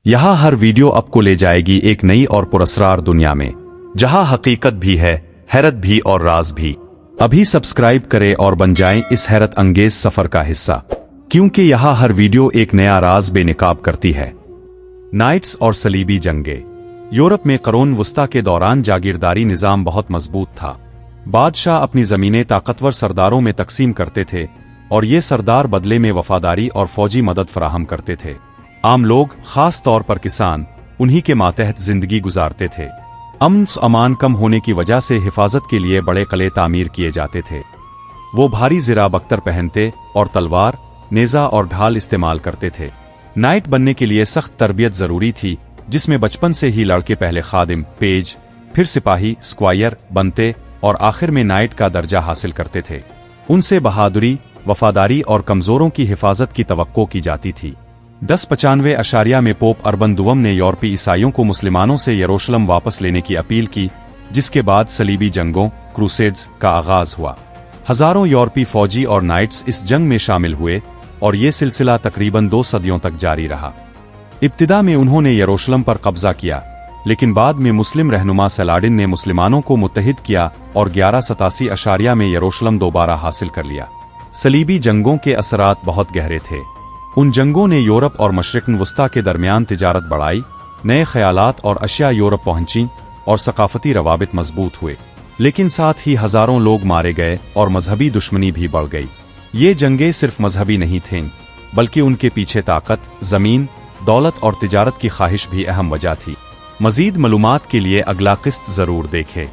यहाँ हर वीडियो आपको ले जाएगी एक नई और पुरस्कार दुनिया में, जहाँ हकीकत भी है, हैरत भी और राज भी। अभी सब्सक्राइब करें और बन जाएं इस हैरत अंगेज सफर का हिस्सा, क्योंकि यहाँ हर वीडियो एक नया राज बेनकाब करती है। नाइट्स और सलीबी जंगे। यूरोप में क़ुरून वस्ता के दौरान जागीरदारी निज़ाम बहुत मजबूत था। बादशाह अपनी ज़मीनें ताकतवर सरदारों में तकसीम करते थे और ये सरदार बदले में वफादारी और फौजी मदद फराहम करते थे। आम लोग, खास तौर पर किसान, उन्हीं के मातहत जिंदगी गुजारते थे। अमन अमान कम होने की वजह से हिफाजत के लिए बड़े किले तामीर किए जाते थे। वो भारी ज़िरा बख्तर पहनते और तलवार, नेज़ा और ढाल इस्तेमाल करते थे। नाइट बनने के लिए सख्त तरबियत ज़रूरी थी, जिसमें बचपन से ही लड़के पहले खादिम, पेज, फिर सिपाही, स्क्वायर बनते और आखिर में नाइट का दर्जा हासिल करते थे। उनसे बहादुरी, वफादारी और कमज़ोरों की हिफाजत की तवक्को की जाती थी। 1095 अशारिया में पोप अर्बन दुवम ने यूरोपी ईसाइयों को मुसलमानों से यरूशलेम वापस लेने की अपील की, जिसके बाद सलीबी जंगों, क्रूसेड्स का आगाज हुआ। हजारों यूरोपी फौजी और नाइट्स इस जंग में शामिल हुए और ये सिलसिला तकरीबन 2 सदियों तक जारी रहा। इब्तिदा में उन्होंने यरूशलेम पर कब्जा किया, लेकिन बाद में मुस्लिम रहनुमा सलाडिन ने मुसलमानों को मुत्तहिद किया और 1187 अशारिया में यरूशलेम दोबारा हासिल कर लिया। सलीबी जंगों के असरात बहुत गहरे थे। उन जंगों ने यूरोप और मशरिक़ वस्ता के दरमियान तिजारत बढ़ाई, नए ख्यालात और अशिया यूरोप पहुंची और सकाफती रवाबित मजबूत हुए। लेकिन साथ ही हजारों लोग मारे गए और मजहबी दुश्मनी भी बढ़ गई। ये जंगें सिर्फ मजहबी नहीं थीं, बल्कि उनके पीछे ताकत, जमीन, दौलत और तिजारत की ख्वाहिश भी अहम वजह थी। मजीद मालूमात के लिए अगला किस्त जरूर देखें।